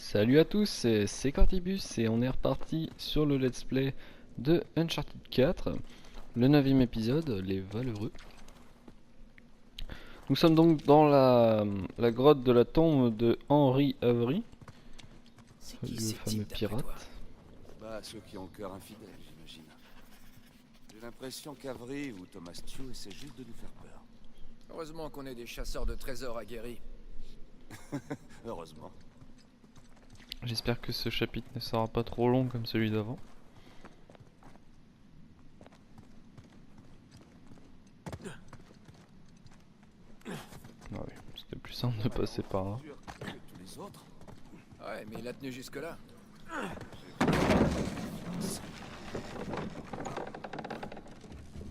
Salut à tous, c'est Cortibus et on est reparti sur le let's play de Uncharted 4, le 9ème épisode, les Valeureux. Nous sommes donc dans la grotte de la tombe de Henry Avery, C'est le qui ces fameux types d'après toi? pirate. Bah, ceux qui ont le cœur infidèle, j'imagine. J'ai l'impression qu'Avery ou Thomas Tew essaient juste de nous faire peur. Heureusement qu'on est des chasseurs de trésors aguerris. Heureusement. J'espère que ce chapitre ne sera pas trop long comme celui d'avant. Ah oui, c'était plus simple de passer par là. Sûr que tous les autres. Ouais, mais il a tenu jusque-là.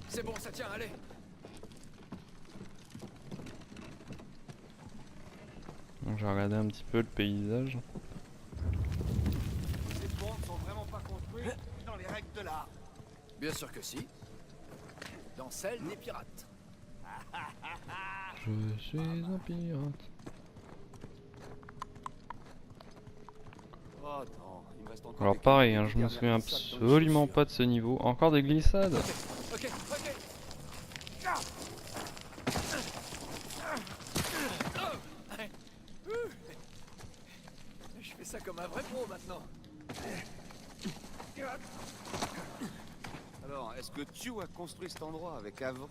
C'est bon, ça tient, allez. Donc j'ai regardé un petit peu le paysage. Ces ponts ne sont vraiment pas construits dans les règles de l'art. Bien sûr que si. Dans celle des pirates. Je suis un pirate. Oh non, il me reste encore. Alors des pareil, qualités je me de souviens dernière glissade dans les absolument chaussures. pas de ce niveau. Encore des glissades. Ok. Je fais ça comme un vrai pro maintenant. Alors, est-ce que Tew a construit cet endroit avec Avery?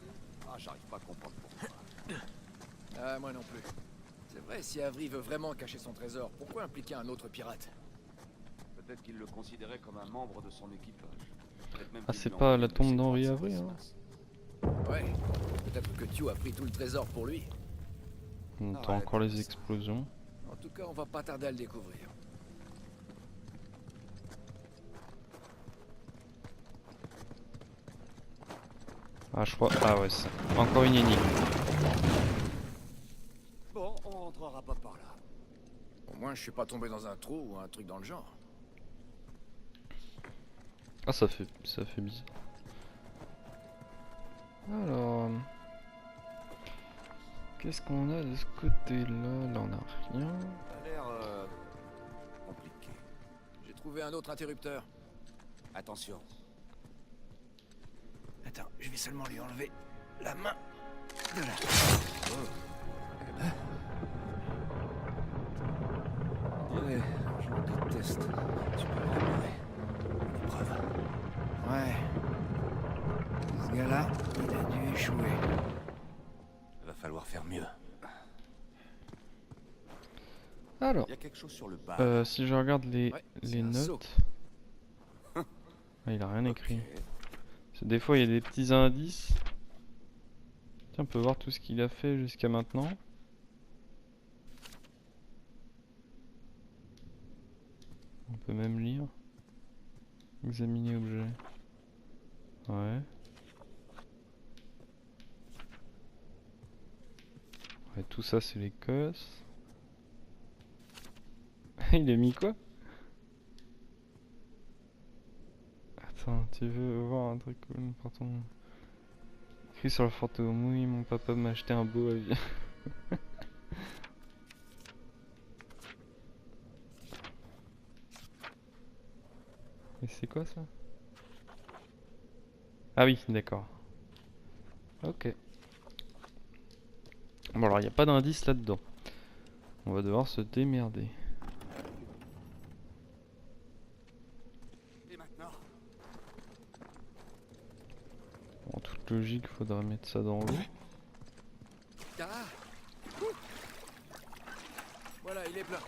Ah, j'arrive pas à comprendre pourquoi. Ah, moi non plus. C'est vrai, si Avery veut vraiment cacher son trésor, pourquoi impliquer un autre pirate? Peut-être qu'il le considérait comme un membre de son équipage. Peut-être même Ah, qu'il c'est lui pas envoyait la de tombe ses d'Henry droits de Avery, ses hein. masses. Ouais, peut-être que Tew a pris tout le trésor pour lui. On entend Arrête encore les ça. explosions. En tout cas, on va pas tarder à le découvrir. Ah, je crois. Ah, ouais, c'est encore une énigme. Bon, on rentrera pas par là. Au moins, je suis pas tombé dans un trou ou un truc dans le genre. Ah, ça fait bizarre. Alors. Qu'est-ce qu'on a de ce côté-là? Là, on a rien. Ça a l'air compliqué. J'ai trouvé un autre interrupteur. Attention. Attends, je vais seulement lui enlever la main de là. Ouais, je déteste. Tu peux l'améliorer. Une épreuve. Ouais. Ce gars-là, il a dû échouer. Va falloir faire mieux. Alors, Il y a quelque chose sur le bas. si je regarde Ouais, c'est les un seau. notes. Ah, il a rien écrit. Parce que des fois, il y a des petits indices. Tiens, on peut voir tout ce qu'il a fait jusqu'à maintenant. On peut même lire. Examiner objet. Ouais. Ouais, tout ça, c'est les cosses. Il a mis quoi? Attends, tu veux voir un truc cool? Pardon. Écrit sur le fantôme, oui, mon papa m'a acheté un beau avion. Et c'est quoi ça? Ah oui, d'accord. Ok. Bon alors, il n'y a pas d'indice là-dedans. On va devoir se démerder. Et maintenant? En toute logique, faudrait mettre ça dans l'eau. Ah. Ouh. Voilà, il est plein.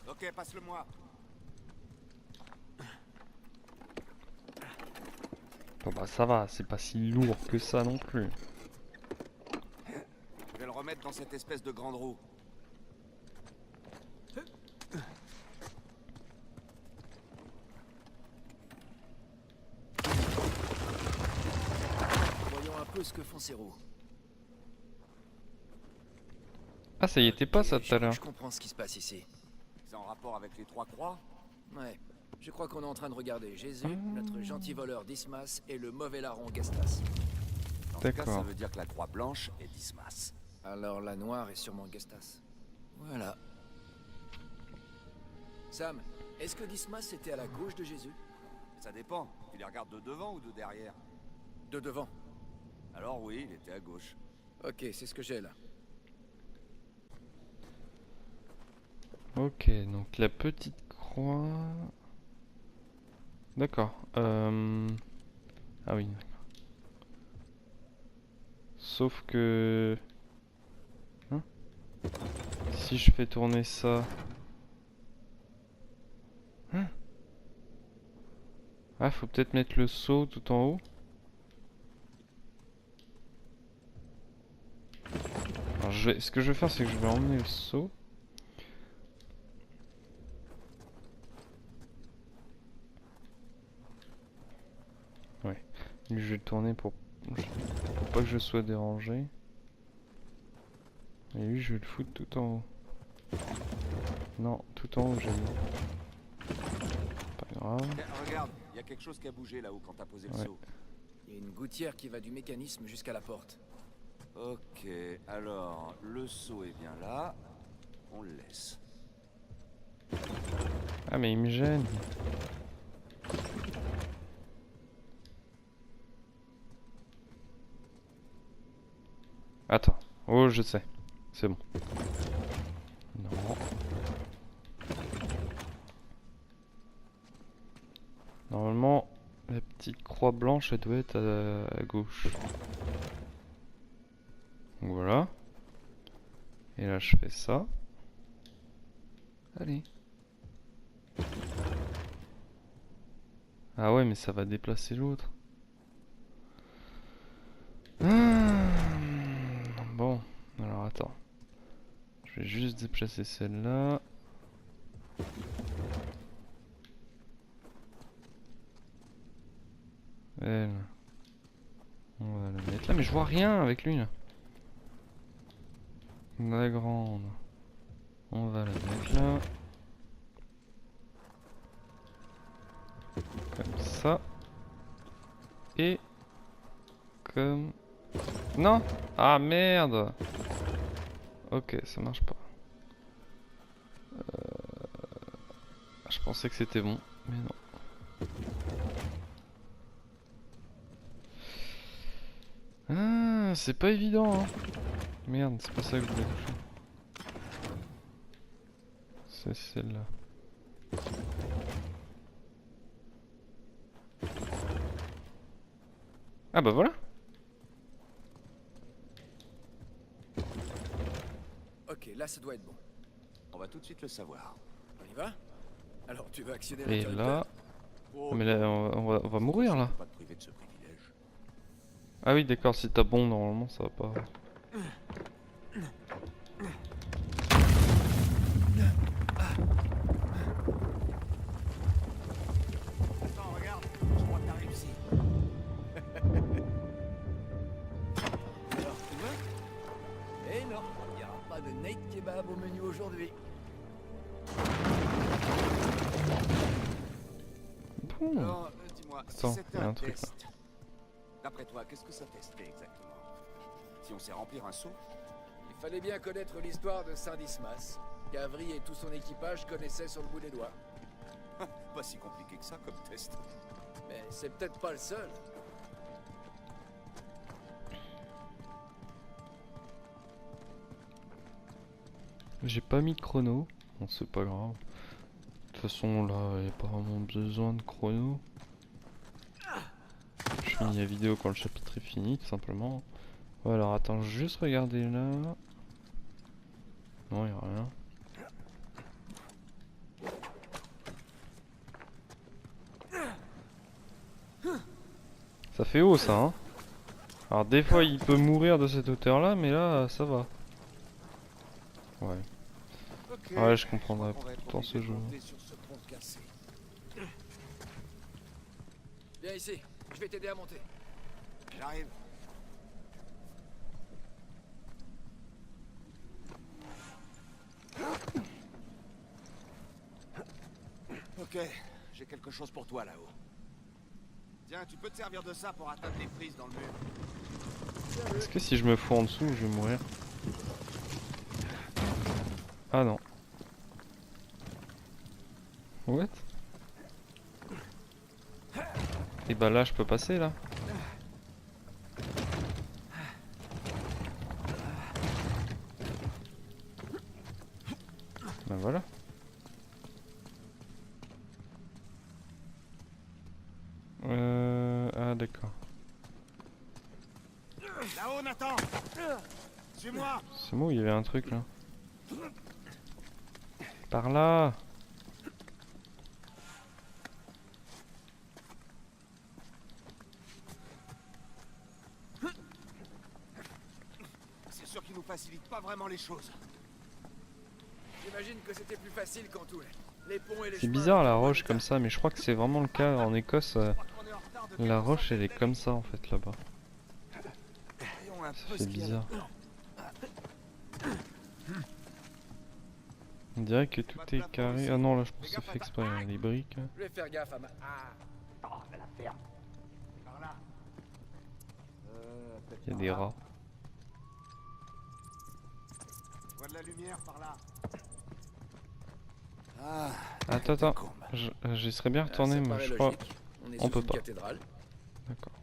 Ok, passe-le-moi. Bon bah ça va, c'est pas si lourd que ça non plus. Je vais le remettre dans cette espèce de grande roue. Voyons un peu ce que font ces roues. Ah ça y était pas ça Ok, tout à l'heure. Je comprends ce qui se passe ici. C'est en rapport avec les trois croix? Ouais. Je crois qu'on est en train de regarder Jésus, Ah. notre gentil voleur Dismas et le mauvais larron Gestas. Dans ce cas, ça D'accord. veut dire que la croix blanche est Dismas. Alors la noire est sûrement Gestas. Voilà. Sam, est-ce que Dismas était à la gauche de Jésus? Ça dépend. Tu les regardes de devant ou de derrière? De devant. Alors oui, il était à gauche. Ok, c'est ce que j'ai là. Ok, donc la petite croix... D'accord. Ah oui, d'accord. Sauf que... Hein? Si je fais tourner ça... Hein? Ah, faut peut-être mettre le seau tout en haut. Alors, ce que je vais faire, c'est que je vais emmener le seau. Ouais. Lui, je vais le tourner pour pas que je sois dérangé. Et lui, je vais le foutre tout en haut. Non, tout en haut, j'ai mis. Pas grave. Regarde, il y a quelque chose qui a bougé là-haut quand t'as posé le Ouais. seau. Il y a une gouttière qui va du mécanisme jusqu'à la porte. Ok, alors le seau est bien là. On le laisse. Ah, mais il me gêne. Attends. Oh, je sais. C'est bon. Non. Normalement, la petite croix blanche, elle doit être à gauche. Donc voilà. Et là, je fais ça. Allez. Ah ouais, mais ça va déplacer l'autre. Bon, alors attends. Je vais juste déplacer celle-là. Elle. On va la mettre là, mais je vois rien avec lui là. La grande. On va la mettre là. Comme ça. Et comme... Non! Ah merde! Ok, ça marche pas. Je pensais que c'était bon, mais non. Ah, c'est pas évident, hein. Merde, c'est pas ça que je voulais toucher. C'est celle-là. Ah bah voilà! Ok, là ça doit être bon. On va tout de suite le savoir. On y va? Alors tu veux actionner Et l'interrupteur? là... Oh, Ah, mais là, on va mourir là! pas te priver de ce privilège. Ah oui, d'accord, si t'as bon, normalement ça va pas... Attends, regarde, je crois que t'as réussi. Alors, tu veux? Eh non, il n'y aura pas de Nate Kebab au menu aujourd'hui. Bon. Alors, dis-moi, si Attends, c'était y a un un truc, là. test, d'après toi, qu'est-ce que ça testait exactement? Si on sait remplir un seau? Il fallait bien connaître l'histoire de Saint Dismas, qu'Avry et tout son équipage connaissaient sur le bout des doigts. Pas si compliqué que ça comme test. Mais c'est peut-être pas le seul. J'ai pas mis de chrono. Bon, c'est pas grave. De toute façon, là, il n'y a pas vraiment besoin de chrono. Je finis la vidéo quand le chapitre est fini, tout simplement. Ouais, alors attends, juste regarder là. Non, il n'y a rien. Ça fait haut ça, hein. Alors des fois il peut mourir de cette hauteur là, mais là ça va. Ouais. Ok. Ouais, je comprendrais On va être pas dans ce obligé de jeu. monter sur ce pont cassé. Viens ici, je vais t'aider à monter. J'arrive. Ok, j'ai quelque chose pour toi là-haut. Tiens, tu peux te servir de ça pour atteindre les prises dans le mur. Est-ce que si je me fous en dessous, je vais mourir? Ah non. What? Et bah là je peux passer là. Bah voilà. Ah d'accord. Là-haut, Nathan. Suis-moi. C'est moi où il y avait un truc là. Par là. C'est sûr qu'il nous facilite pas vraiment les choses. J'imagine que c'était plus facile quand tout. Les ponts et les C'est chemins bizarre la étaient en bon roche état. comme ça, mais je crois que c'est vraiment le cas en Écosse. Je crois qu'on est en retard de La quelques roche elle est centaines comme ça en fait là-bas. mètres. Voyons un Ça peu fait ce qu'il y a bizarre. là. On dirait que tout est carré. Ah non là je pense que c'est fait exprès, hein, les briques. Je vais faire gaffe à ma... Ah, Par là. Il y a des rats. Je vois de la lumière par là. Attends. J'y serais bien retourné ça mais paraît je crois. logique. On est on sous peut une pas. cathédrale. D'accord.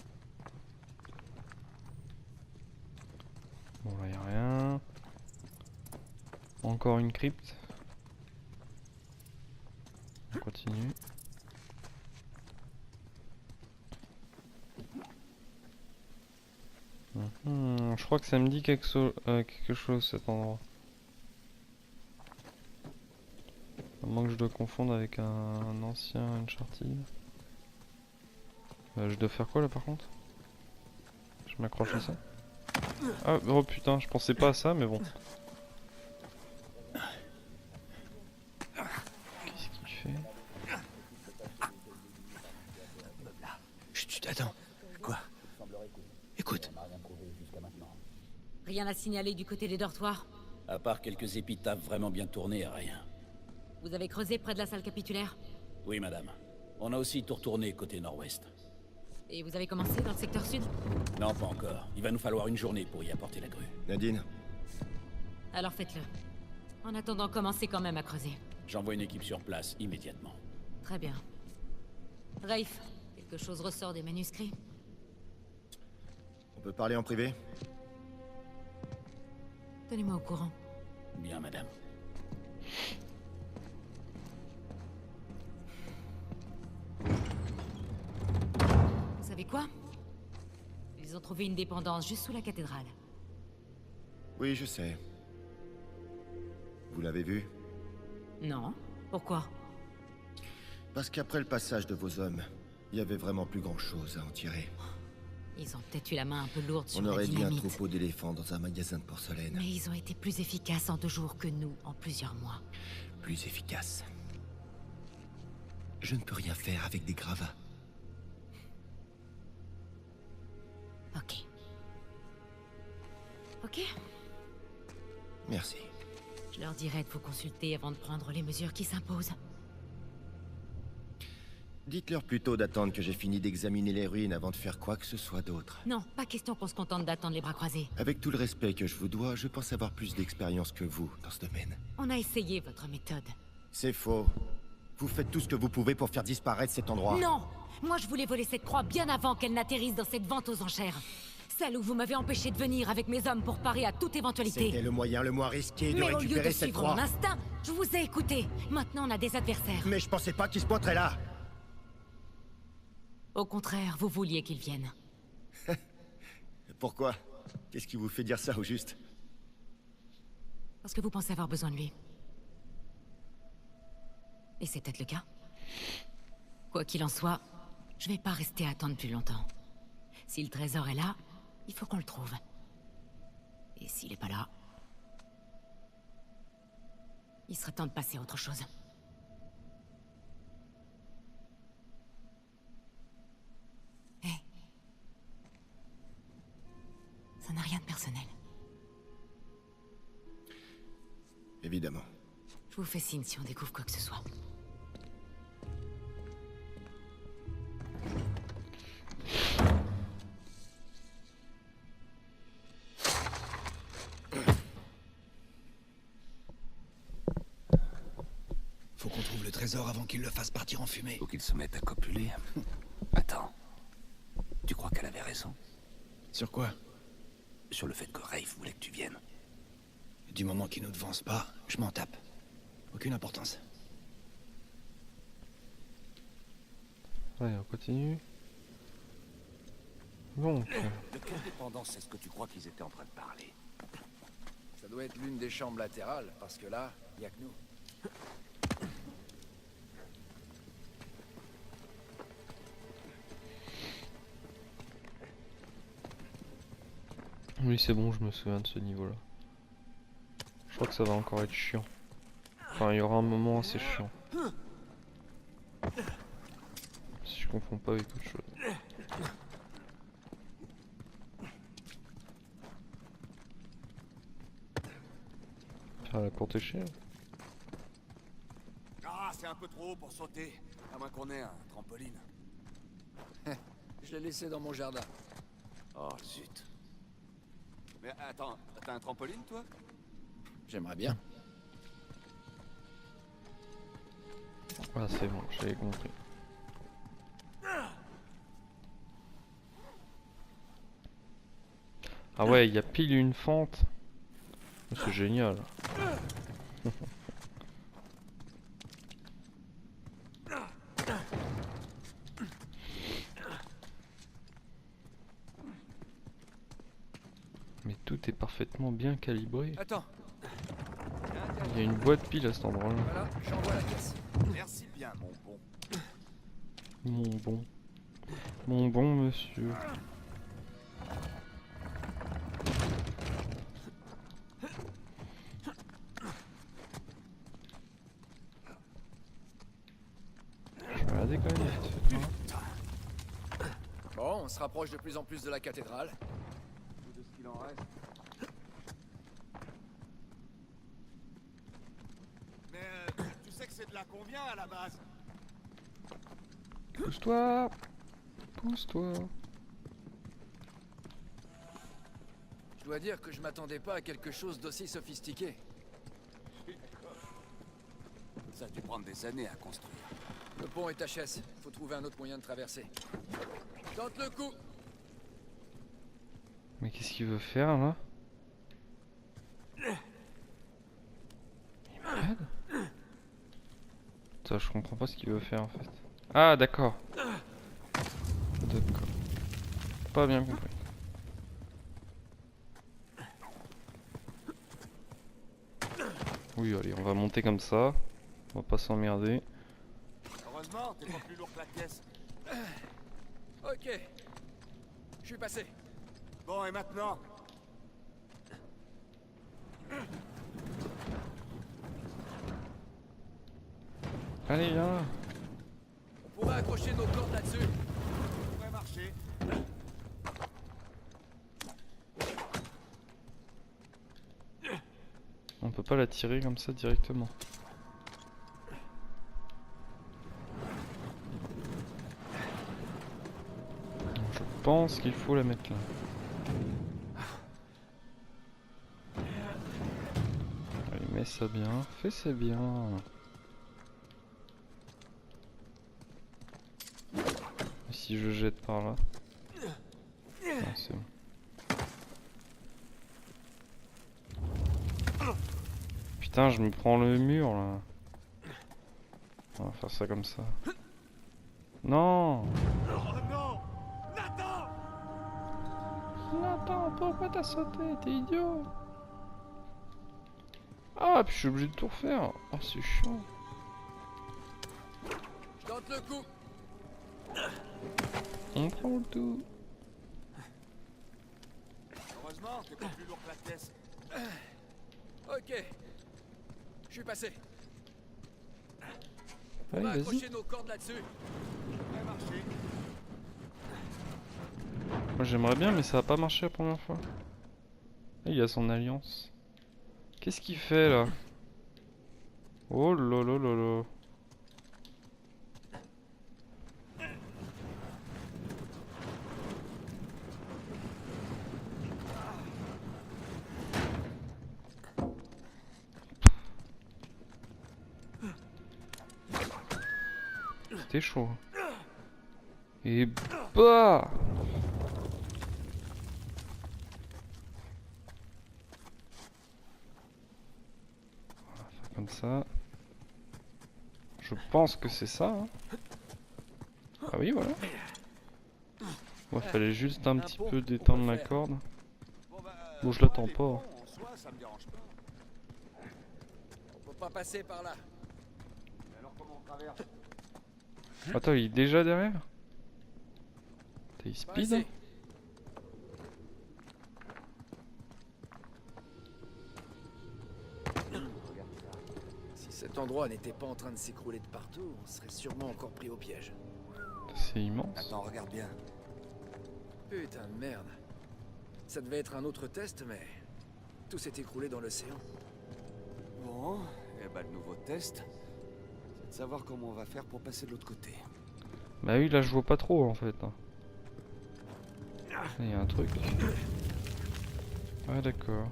Bon là y a rien. Encore une crypte. On continue. Je crois que ça me dit quelque chose cet endroit. À moins que je dois confondre avec un ancien Uncharted. Je dois faire quoi là par contre? Je m'accroche à ça. Ah oh putain, je pensais pas à ça mais bon. Qu'est-ce qu'il fait? Chut, attends. Quoi? Écoute. Rien à signaler du côté des dortoirs. À part quelques épitaphes vraiment bien tournées, rien. Vous avez creusé près de la salle capitulaire? Oui, madame. On a aussi tout retourné côté nord-ouest. Et vous avez commencé dans le secteur sud? Non, pas encore. Il va nous falloir une journée pour y apporter la grue. Nadine. Alors faites-le. En attendant, commencez quand même à creuser. J'envoie une équipe sur place immédiatement. Très bien. Rafe, quelque chose ressort des manuscrits? On peut parler en privé? Tenez-moi au courant. Bien, madame. Vous savez quoi? Ils ont trouvé une dépendance juste sous la cathédrale. Oui, je sais. Vous l'avez vu? Non? Pourquoi? Parce qu'après le passage de vos hommes, il y avait vraiment plus grand-chose à en tirer. Ils ont peut-être eu la main un peu lourde sur On la aurait dit un dynamite. troupeau d'éléphants dans un magasin de porcelaine. Mais ils ont été plus efficaces en 2 jours que nous en plusieurs mois. Plus efficace. Je ne peux rien faire avec des gravats. Ok. Ok? Merci. Je leur dirai de vous consulter avant de prendre les mesures qui s'imposent. Dites-leur plutôt d'attendre que j'ai fini d'examiner les ruines avant de faire quoi que ce soit d'autre. Non, pas question qu'on se contente d'attendre les bras croisés. Avec tout le respect que je vous dois, je pense avoir plus d'expérience que vous dans ce domaine. On a essayé votre méthode. C'est faux. Vous faites tout ce que vous pouvez pour faire disparaître cet endroit. Non! Moi, je voulais voler cette croix bien avant qu'elle n'atterrisse dans cette vente aux enchères. Celle où vous m'avez empêché de venir avec mes hommes pour parer à toute éventualité. C'était le moyen le moins risqué de Mais au lieu de récupérer cette suivre croix. mon instinct, je vous ai écouté. Maintenant, on a des adversaires. Mais je pensais pas qu'ils se pointeraient là. Au contraire, vous vouliez qu'ils viennent. Pourquoi? Qu'est-ce qui vous fait dire ça au juste? Parce que vous pensez avoir besoin de lui. Et c'est peut-être le cas. Quoi qu'il en soit, je vais pas rester à attendre plus longtemps. Si le trésor est là, il faut qu'on le trouve. Et s'il est pas là, il serait temps de passer à autre chose. Hé. Ça n'a rien de personnel. Évidemment. Je vous fais signe si on découvre quoi que ce soit. Faut qu'on trouve le trésor avant qu'il le fasse partir en fumée. Faut qu'il se mette à copuler. Attends. Tu crois qu'elle avait raison? Sur quoi? Sur le fait que Rafe voulait que tu viennes. Du moment qu'il nous devance pas, je m'en tape. Aucune importance. Ouais, on continue. Donc, De quelle dépendance est-ce que tu crois qu'ils étaient en train de parler? Ça doit être l'une des chambres latérales, parce que là, y a que nous. oui, c'est bon, je me souviens de ce niveau-là. Je crois que ça va encore être chiant. Enfin, il y aura un moment assez chiant. Si je confonds pas avec autre chose. Faire la courte échelle. Ah, c'est un peu trop haut pour sauter. À moins qu'on ait un trampoline. Je l'ai laissé dans mon jardin. Oh, zut. Mais attends, t'as un trampoline, toi? J'aimerais bien. Ah, c'est bon, j'avais compris. Ah ouais, il y a pile une fente. Oh, c'est génial. Mais tout est parfaitement bien calibré. Attends, Il y a une boîte pile à cet endroit-là. voilà, j'envoie la caisse. Merci bien, mon bon. Mon bon. Mon bon monsieur. Je vais regarder quand même vite fait, hein. Bon, on se rapproche de plus en plus de la cathédrale. Tout de ce qu'il en reste. Mais tu sais que c'est de là qu'on vient à la base. Pousse-toi. Pousse-toi. Je dois dire que je m'attendais pas à quelque chose d'aussi sophistiqué. Ça a dû prendre des années à construire. Le pont est HS. Faut trouver un autre moyen de traverser. Tente le coup. Mais qu'est-ce qu'il veut faire là? Il est malade? Ça, je comprends pas ce qu'il veut faire en fait. Ah, d'accord. D'accord. Pas bien compris. Oui, allez, on va monter comme ça. On va pas s'emmerder. Heureusement, t'es pas plus lourd que la caisse. Ok. Je suis passé. Bon, et maintenant? Allez, viens. On pourrait accrocher nos cordes là-dessus. Ça pourrait marcher. On peut pas la tirer comme ça directement. Je pense qu'il faut la mettre là. Allez, mets ça bien. Fais ça bien. Et si je jette par là? Ah, c'est bon. Putain, je me prends le mur là. On va faire ça comme ça. Non! Oh non! Nathan! Nathan, pourquoi t'as sauté? T'es idiot! Ah, puis je suis obligé de tout refaire. Ah, c'est chiant. Je tente le coup. On prend le tout. Heureusement, t'es pas plus lourd que la caisse. Ok. Je suis passé. On Allez, va vas-y. accrocher nos cordes là-dessus. Ça pourrait marcher. Moi j'aimerais bien, mais ça va pas marcher la première fois. Ah, il a son alliance. Qu'est-ce qu'il fait là? Oh là là là là. c'était chaud. Et bah! On va faire comme ça. Je pense que c'est ça. Hein. Ah oui, voilà. Bon, fallait juste un petit peu détendre la corde. Bon, je l'attends pas. En soi, ça me dérange pas. On peut pas passer par là. Alors comment on traverse? Attends, il est déjà derrière? T'es Pas speed? assez. Si cet endroit n'était pas en train de s'écrouler de partout, on serait sûrement encore pris au piège. C'est immense. Attends, regarde bien. Putain de merde. Ça devait être un autre test, mais tout s'est écroulé dans l'océan. Bon, et bah le nouveau test, c'est de savoir comment on va faire pour passer de l'autre côté. Bah oui, là je vois pas trop en fait. Hein. Il y a un truc. Ouais, d'accord.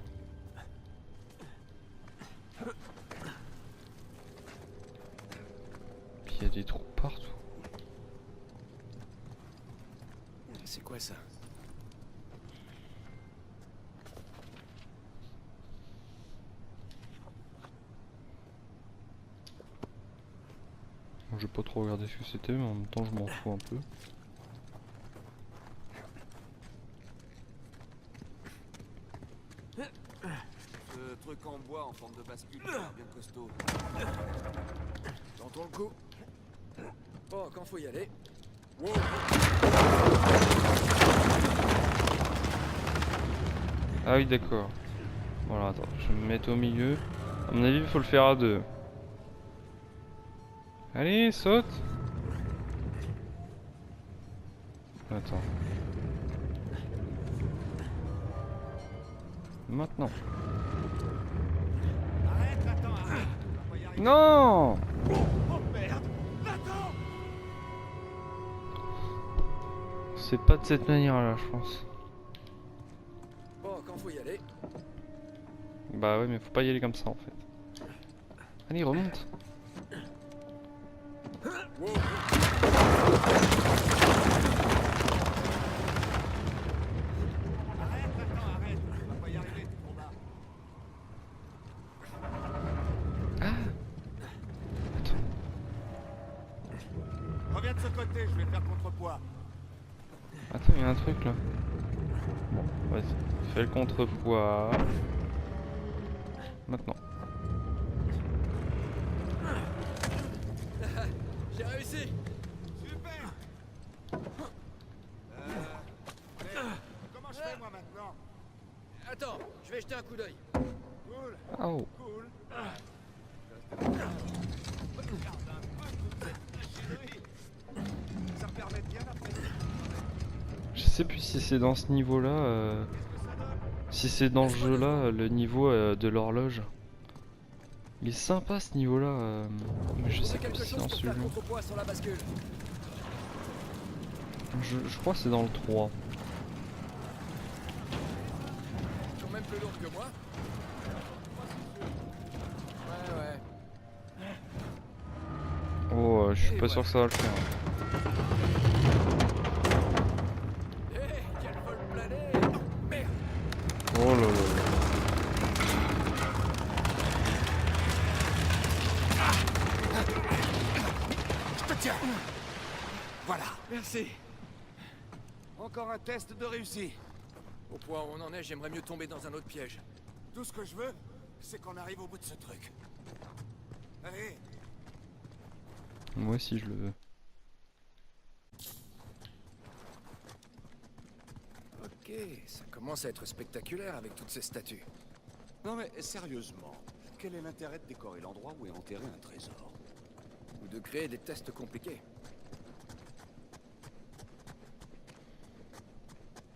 Puis il y a des trous partout. C'est quoi ça? Bon, j'ai pas trop regardé ce que c'était, mais en même temps je m'en fous un peu. Ce truc en bois en forme de bascule, il a l'air bien costaud. Tentons le coup. Bon, quand faut y aller. Ah oui, d'accord. Voilà, attends, je vais me mettre au milieu. À mon avis, il faut le faire à deux. Allez, saute! Attends. Maintenant. Arrête, attends, arrête. On va y arriver. Non! Oh merde! Attends! C'est pas de cette manière-là, je pense. Bon, quand faut y aller. Bah ouais, mais faut pas y aller comme ça en fait. Allez, remonte! Arrête, attends, arrête. On va pas y arriver, t'es trop bas. Attends. Reviens de ce côté, je vais faire contrepoids. Attends, il y a un truc là. Bon, vas-y. Fais le contrepoids. Maintenant. J'ai réussi. Super! Comment je fais moi maintenant? Attends, je vais jeter un coup d'œil. Cool, Oh. cool. Regarde un peu toute cette machinerie. Ça me permet de bien apprécier. Je sais plus si c'est dans ce niveau-là. Si c'est dans le jeu là, le niveau de l'horloge. Il est sympa ce niveau-là. Mais je sais Trouver plus quelque si c'est chose dans pour faire celui-là. contrepoids sur la bascule. Je crois que c'est dans le 3. Ils sont même plus lourds que moi. Ouais. Oh, je suis pas sûr que ça va le faire. Hé, quel vol plané! Merde! Oh là là. Je te tiens. Voilà. Merci. Encore un test de réussi. Au point où on en est, j'aimerais mieux tomber dans un autre piège. Tout ce que je veux, c'est qu'on arrive au bout de ce truc. Allez, Moi aussi je le veux. Ok, ça commence à être spectaculaire avec toutes ces statues. non mais sérieusement, quel est l'intérêt de décorer l'endroit où est enterré un trésor? Ou de créer des tests compliqués.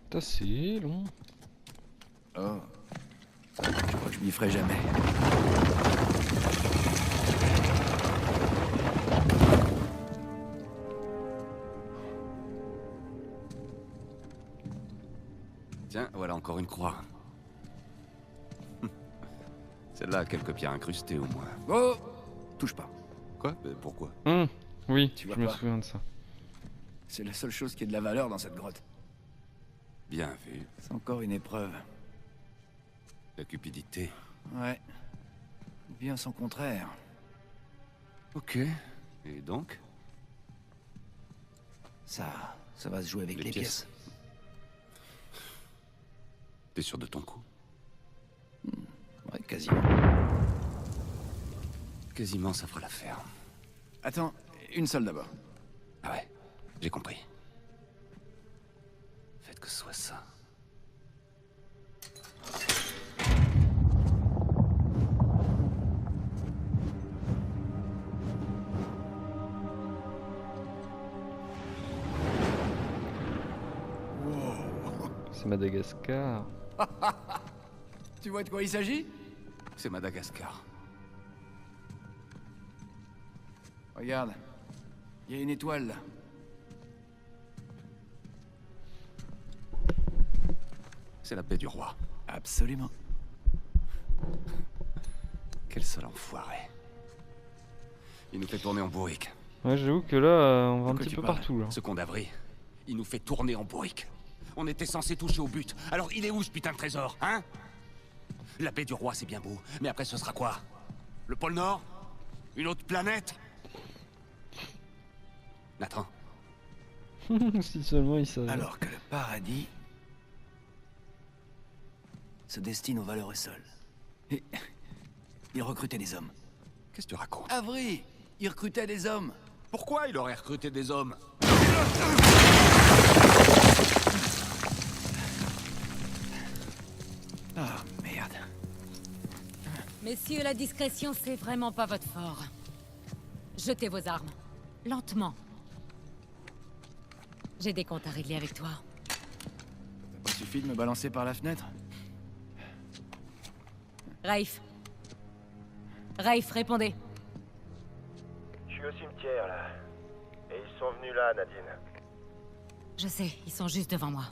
Putain, c'est long. Oh. Je crois que je m'y ferai jamais. Tiens, voilà encore une croix. Celle-là a quelques pierres incrustées au moins. Oh! Touche pas. Quoi? Pourquoi? Oui, Tu je vois me pas. souviens de ça. C'est la seule chose qui ait de la valeur dans cette grotte. Bien vu. C'est encore une épreuve. La cupidité. Ouais. Ou bien son contraire. Ok. Et donc? Ça va se jouer avec Les les pièces. pièces. T'es sûr de ton coup? Ouais, quasiment. Quasiment, ça fera l'affaire. Attends, une seule d'abord. Ah ouais, j'ai compris. Faites que ce soit ça. C'est Madagascar. Tu vois de quoi il s'agit? C'est Madagascar. Regarde. Il y a une étoile là. C'est la paix du roi. Absolument. Quel sale enfoiré. Il nous fait tourner en bourrique. Ouais, j'avoue que là, on va un quoi petit tu peu parles? partout là. Ce con d'Avry, il nous fait tourner en bourrique. On était censé toucher au but. Alors il est où ce putain de trésor, hein? La paix du roi, c'est bien beau. Mais après, ce sera quoi? Le pôle Nord? Une autre planète? Nathan, Si seulement il savait. Alors que le paradis se destine aux valeureux seuls. Et il recrutait des hommes. qu'est-ce que tu racontes? Avry, il recrutait des hommes. Pourquoi il aurait recruté des hommes? Ah, merde. Messieurs, la discrétion, c'est vraiment pas votre fort. Jetez vos armes. Lentement. J'ai des comptes à régler avec toi. Il suffit de me balancer par la fenêtre. Raif. Raif, répondez. Je suis au cimetière, là. Et ils sont venus là, Nadine. Je sais, ils sont juste devant moi.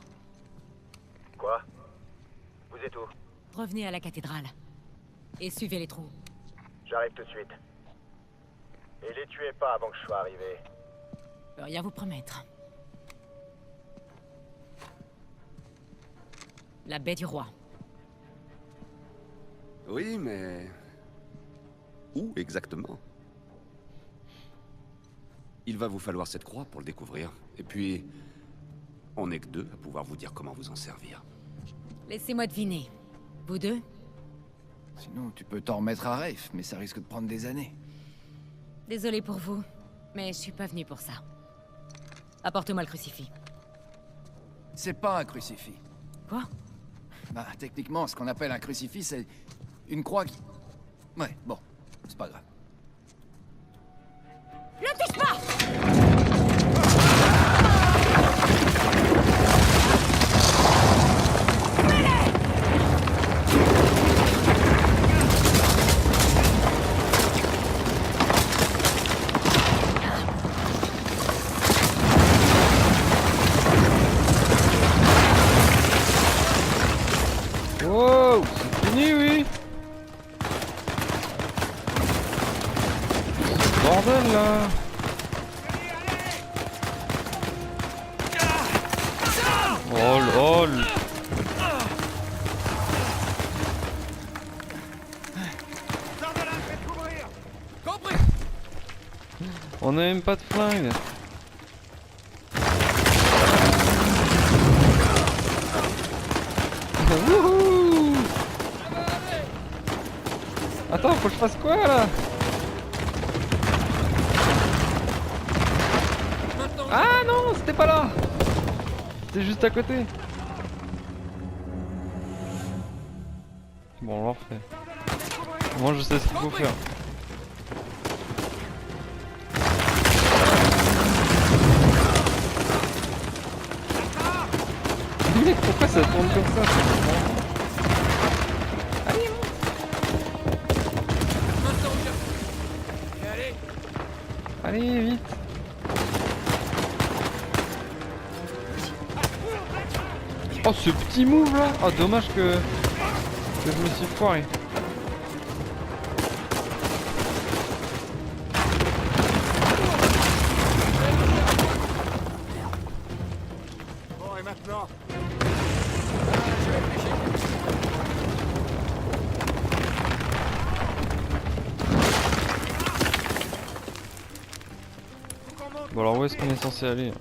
Quoi? Vous êtes où? Revenez à la cathédrale. Et suivez les trous. J'arrive tout de suite. Et les tuez pas avant que je sois arrivé. Je peux rien vous promettre. La baie du roi. Oui, mais... Où exactement? Il va vous falloir cette croix pour le découvrir. Et puis... On n'est que deux à pouvoir vous dire comment vous en servir. Laissez-moi deviner. Vous deux? Sinon, tu peux t'en remettre à Rafe, mais ça risque de prendre des années. Désolé pour vous, mais je suis pas venu pour ça. Apporte-moi le crucifix. C'est pas un crucifix. Quoi? Bah, techniquement, ce qu'on appelle un crucifix, c'est une croix qui... Ouais, bon, c'est pas grave. Ne touche pas! Wow, c'est fini, oui. Bordel là. Oh lol. Compris! On n'a même pas de flingue. Wouhou. Attends, faut que je fasse quoi là? Ah non, c'était pas là. C'était juste à côté. Bon, on l'en refait. Moi je sais ce qu'il faut faire. Mais pourquoi ça tourne comme ça? C'est marrant. Allez! Allez, vite. Oh, ce petit move là. Oh, dommage que je me suis foiré. Bon alors où est-ce qu'on est censé aller?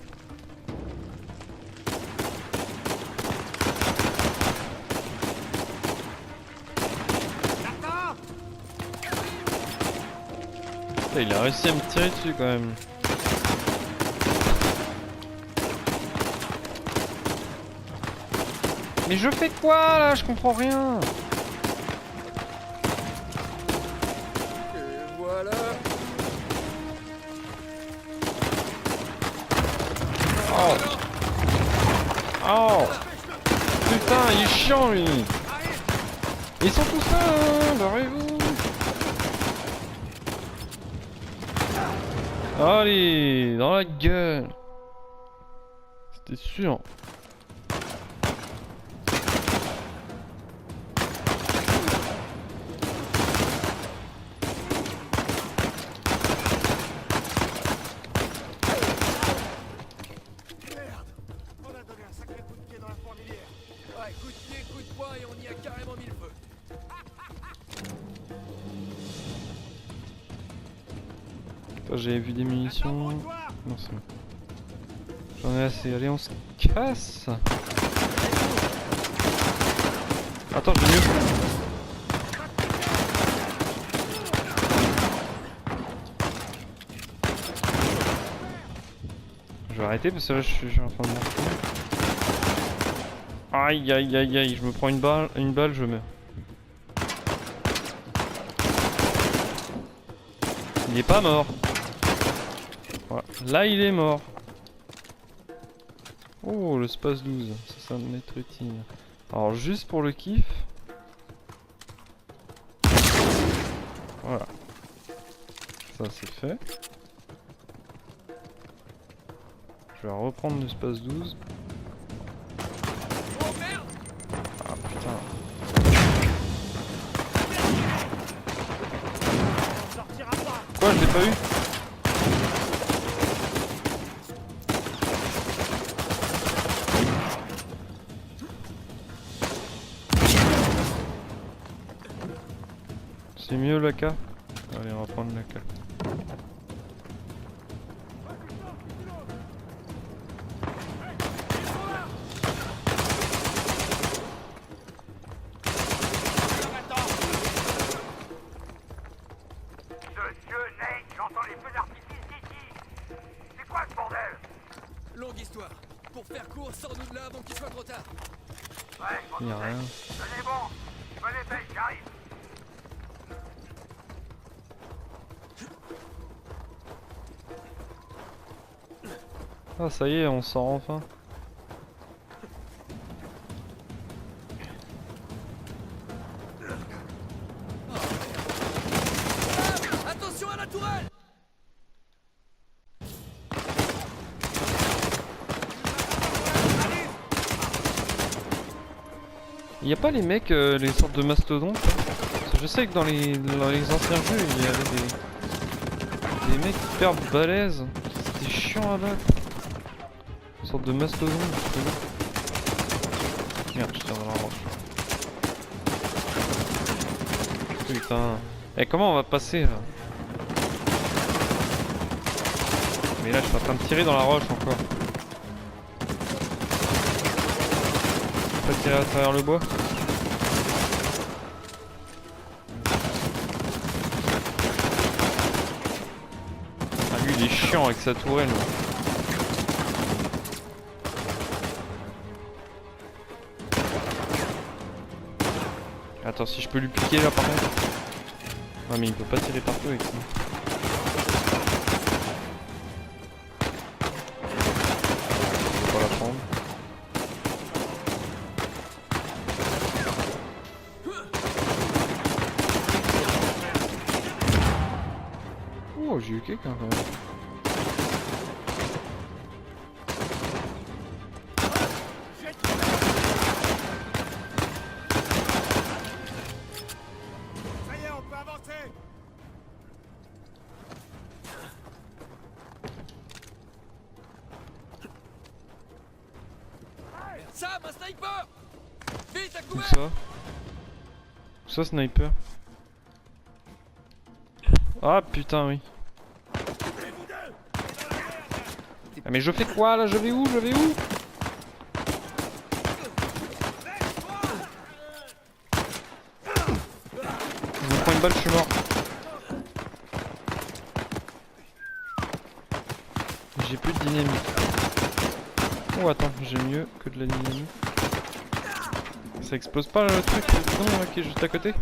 Putain, il a réussi à me tirer dessus quand même. Mais je fais quoi là? Je comprends rien. Et voilà. Oh. Oh. Putain, il est chiant lui. Ils sont tous là, hein, barrez-vous. Allez, dans la gueule. C'était sûr. On a donné un sacré coup de pied dans la fourmilière. Ouais, coup de pied, coup de poing et on y a carrément mis le feu. Attends, j'avais vu des munitions. Non, c'est bon. J'en ai assez. Allez, on se casse. Attends, j'ai mieux. Je vais arrêter parce que là je suis en train de mourir. Aïe aïe aïe aïe, je me prends une balle, je meurs. Il est pas mort. Voilà. Là il est mort. Oh le space 12, ça va m'être utile. Alors juste pour le kiff. Voilà. Ça c'est fait. Je vais reprendre le space 12. Oh merde! Ah putain. Quoi, je l'ai pas eu? C'est mieux l'AK? Allez, on va prendre l'AK. Monsieur Nate, j'entends les feux d'artifice d'ici. C'est quoi ce bordel? Longue histoire. Pour faire court, sors-nous de là avant qu'il soit trop tard. Ouais, je m'en Y'a rien. Tenez bon. Venez, Faye, j'arrive. Ah ça y est, on sort enfin. Ah, attention à la tourelle! Y a pas les mecs, les sortes de mastodontes là? Parce que je sais que dans les anciens jeux, il y avait des mecs hyper balèzes. C'était chiant à battre. Une sorte de mastodonte. Merde, je tire dans la roche. Putain. Eh, comment on va passer là? Mais là, je suis en train de tirer dans la roche encore. Pas tirer à travers le bois. Ah, lui, il est chiant avec sa tourelle. Attends, si je peux lui piquer là par contre. Ah mais il peut pas tirer partout avec ça. Je vais pas la prendre. Oh, j'ai eu quelqu'un quand même. Ça y est, on peut avancer. Sam, un sniper! Vite, à Où couvert! ça? Où ça, sniper? Ah putain, oui. Ah mais je fais quoi là? Je vais où? Je vais où? Je me prends une balle, je suis mort. J'ai plus de dynamite. Oh attends, j'ai mieux que de la dynamite. Ça explose pas le truc dedans, là, qui est juste à côté?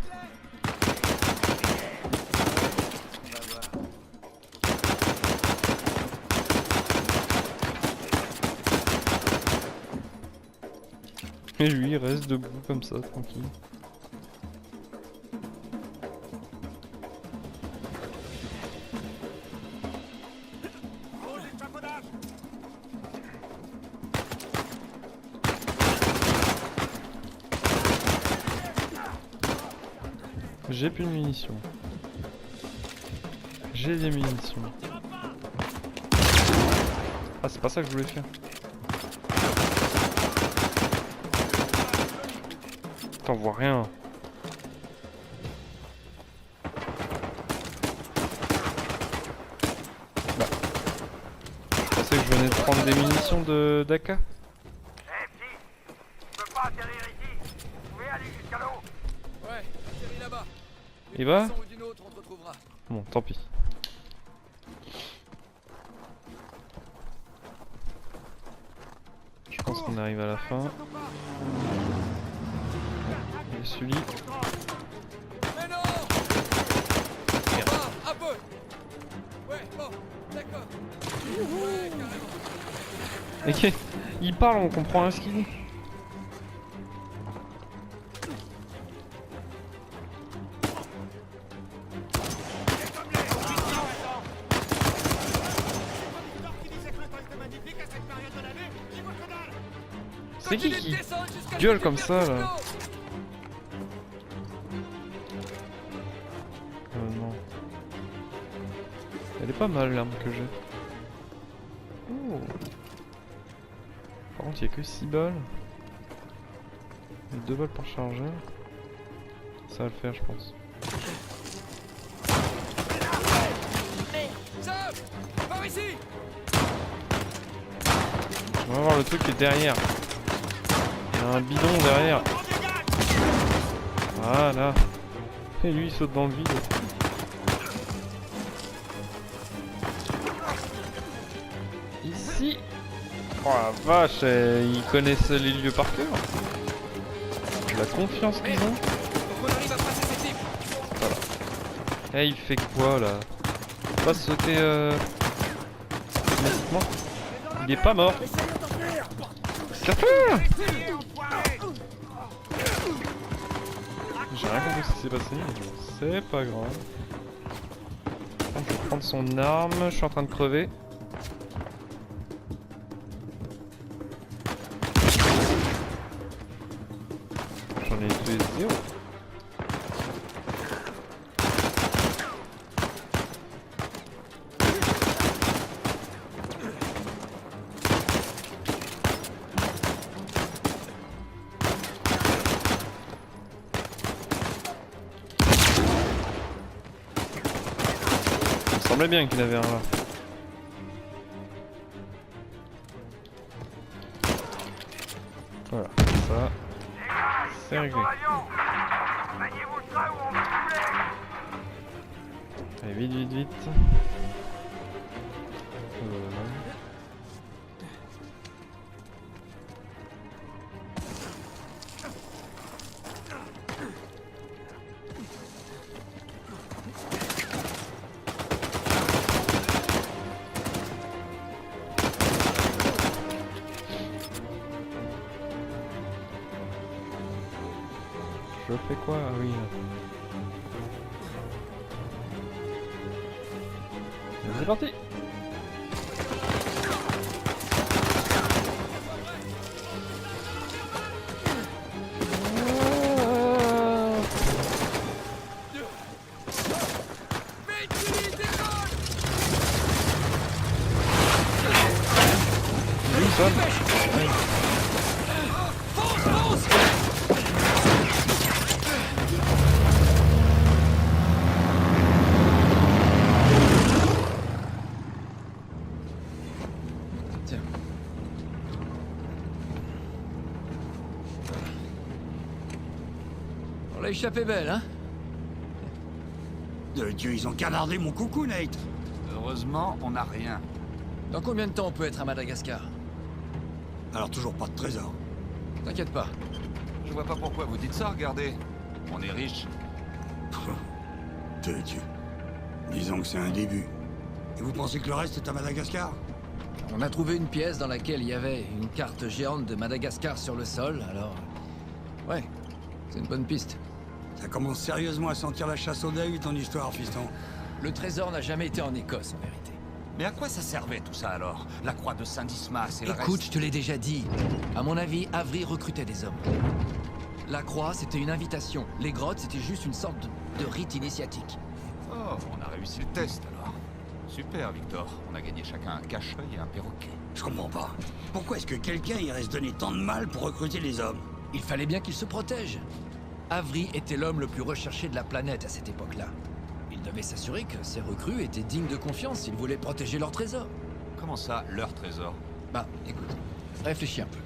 Et lui il reste debout comme ça, tranquille. J'ai plus de munitions. J'ai des munitions. Ah c'est pas ça que je voulais faire. T'en vois rien. Bah. Je pensais que je venais de prendre des munitions de d'AK. Eh, si! Je peux pas atterrir ici! Vous pouvez aller jusqu'à l'eau! Ouais, atterris là-bas. Il va? D'une façon ou d'une autre, on te retrouvera. Bon, tant pis. Je pense qu'on arrive à la fin. Et celui. Mais non! Merde. Ah, un peu! Ouais, bon, d'accord. Ouais, carrément. Ok, il parle, on comprend rien ce qu'il dit. C'est qui gueule comme ça là? Non. Elle est pas mal l'arme que j'ai. Oh. Par contre, il y a que 6 balles. Et 2 balles pour charger. Ça va le faire, je pense. Sam! Par ici! On va voir le truc qui est derrière. Il y a un bidon derrière. Voilà. Et lui il saute dans le vide. Ici. Oh la vache, ils connaissent les lieux par cœur. La confiance qu'ils ont. Faut qu'on arrive à passer ces types! Eh, il fait quoi là? Il va sauter automatiquement. Il est pas mort. Casse-le! J'ai rien compris ce qui s'est passé, mais c'est pas grave. Je vais prendre son arme, je suis en train de crever. J'en ai tué 0. Il me semblait bien qu'il avait un là. Voilà, ça, c'est réglé. Maniez-vous ça ou on va couler! Allez, vite, vite, vite. Je fais quoi? Ah oui. C'est parti. échappé belle, hein? De Dieu, ils ont canardé mon coucou, Nate. Heureusement, on n'a rien. Dans combien de temps on peut être à Madagascar? Alors toujours pas de trésor. T'inquiète pas. Je vois pas pourquoi vous dites ça, regardez. On est riche. De Dieu. Disons que c'est un début. Et vous pensez que le reste est à Madagascar? On a trouvé une pièce dans laquelle il y avait une carte géante de Madagascar sur le sol, alors... Ouais, c'est une bonne piste. Ça commence sérieusement à sentir la chasse au deuil, ton histoire, fiston. Le trésor n'a jamais été en Écosse, en vérité. Mais à quoi ça servait tout ça alors? La croix de Saint-Dismas et le Écoute, reste. je te l'ai déjà dit. À mon avis, Avery recrutait des hommes. La croix, c'était une invitation. Les grottes, c'était juste une sorte de rite initiatique. Oh, on a réussi le test alors. Super, Victor. On a gagné chacun un cache-œil et un perroquet. Je comprends pas. Pourquoi est-ce que quelqu'un irait se donner tant de mal pour recruter les hommes? Il fallait bien qu'il se protège. Avery était l'homme le plus recherché de la planète à cette époque-là. Il devait s'assurer que ses recrues étaient dignes de confiance s'il voulait protéger leur trésor. Comment ça, leur trésor? Bah, écoute, réfléchis un peu.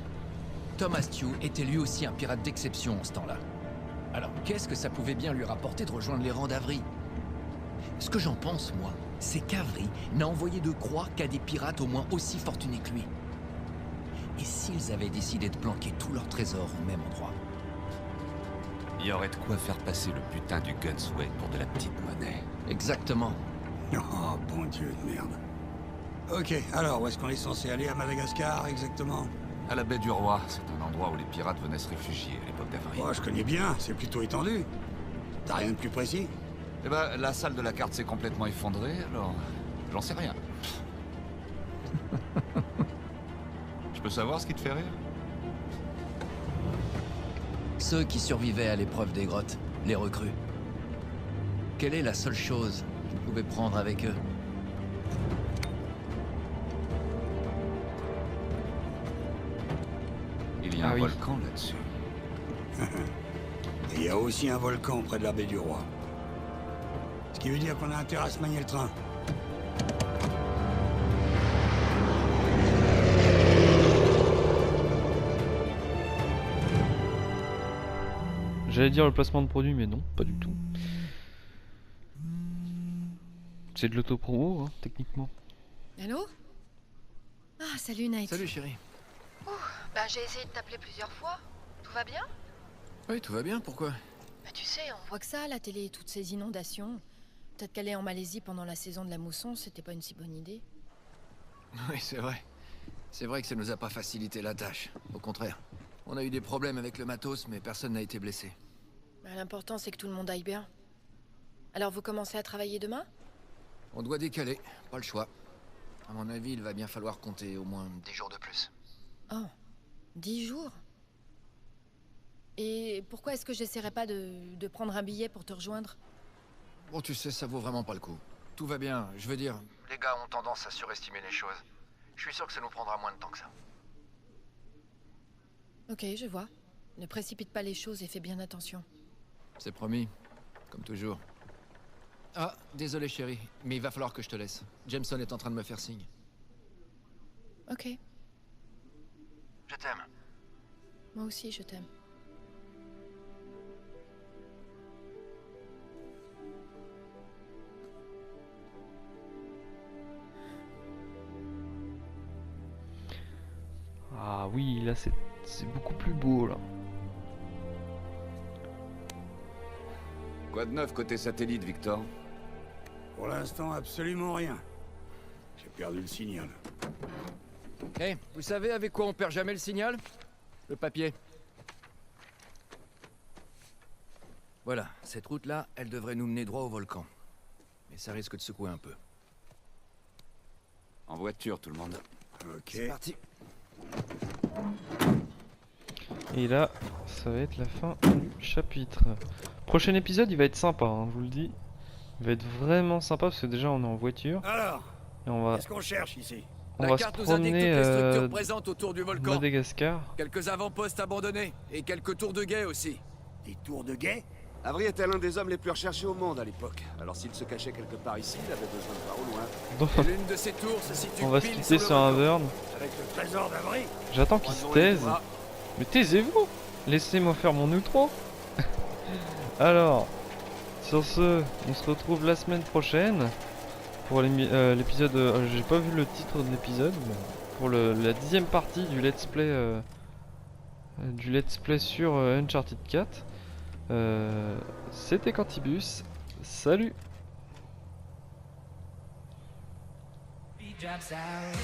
Thomas Tew était lui aussi un pirate d'exception en ce temps-là. Alors, qu'est-ce que ça pouvait bien lui rapporter de rejoindre les rangs d'Avery? Ce que j'en pense, moi, c'est qu'Avery n'a envoyé de croix qu'à des pirates au moins aussi fortunés que lui. Et s'ils avaient décidé de planquer tous leurs trésors au même endroit? Il y aurait de quoi faire passer le putain du Gunsway pour de la petite monnaie. Exactement. Oh, bon Dieu de merde. Ok, alors où est-ce qu'on est censé aller à Madagascar, exactement? À la baie du Roi, c'est un endroit où les pirates venaient se réfugier à l'époque d'Avery. Oh, je connais bien, c'est plutôt étendu. T'as rien de plus précis? Eh ben, la salle de la carte s'est complètement effondrée, alors... J'en sais rien. Je peux savoir ce qui te fait rire? Ceux qui survivaient à l'épreuve des grottes, les recrues. Quelle est la seule chose qu'ils pouvaient prendre avec eux? Il y a Ah un oui. volcan là-dessus. Et il y a aussi un volcan près de la baie du Roi. Ce qui veut dire qu'on a intérêt à se manier le train. J'allais dire le placement de produit, mais non, pas du tout. C'est de l'autopromo, hein, techniquement. Allô? Ah, salut Nate. Salut chérie. Bah j'ai essayé de t'appeler plusieurs fois. Tout va bien? Oui, tout va bien, pourquoi? Bah tu sais, on voit que ça à la télé, toutes ces inondations. Peut-être qu'aller en Malaisie pendant la saison de la mousson, c'était pas une si bonne idée. Oui, c'est vrai. C'est vrai que ça nous a pas facilité la tâche. Au contraire. On a eu des problèmes avec le matos, mais personne n'a été blessé. Bah, l'important c'est que tout le monde aille bien. Alors vous commencez à travailler demain? On doit décaler, pas le choix. À mon avis, il va bien falloir compter au moins 10 jours de plus. Oh, 10 jours? Et pourquoi est-ce que j'essaierais pas de prendre un billet pour te rejoindre? Bon, tu sais, ça vaut vraiment pas le coup. Tout va bien, je veux dire... Les gars ont tendance à surestimer les choses. Je suis sûr que ça nous prendra moins de temps que ça. Ok, je vois. Ne précipite pas les choses et fais bien attention. C'est promis, comme toujours. Ah, désolé chérie, mais il va falloir que je te laisse. Jameson est en train de me faire signe. Ok, Je t'aime. moi aussi je t'aime. Ah oui, là c'est beaucoup plus beau là. Quoi de neuf côté satellite, Victor? Pour l'instant, absolument rien. J'ai perdu le signal. Hé, vous savez avec quoi on perd jamais le signal? Le papier. Voilà, cette route-là, elle devrait nous mener droit au volcan. Mais ça risque de secouer un peu. En voiture, tout le monde. Ok. C'est parti. Et là, ça va être la fin du chapitre. Prochain épisode, il va être sympa, hein, je vous le dis. Il va être vraiment sympa parce que déjà on est en voiture. Alors, Et on va, qu'est-ce qu'on cherche ici? on La va se carte nous indique toutes promener les structures présentes autour du volcan. Madagascar. Quelques avant-postes abandonnés et quelques tours de guet aussi. Des tours de guet? Avery était l'un des hommes les plus recherchés au monde à l'époque. Alors s'il se cachait quelque part ici, il avait besoin de voir au loin. Donc, L'une de ces tours se situe on va se pile quitter sous le sur un volcan. burn. Avec le trésor d'Avery? J'attends qu'il se taise. Mais taisez-vous! Laissez-moi faire mon outro. Alors, sur ce, on se retrouve la semaine prochaine pour l'épisode. J'ai pas vu le titre de l'épisode, mais pour la 10e partie du let's play sur Uncharted 4. C'était Quantibus. Salut. He drops out.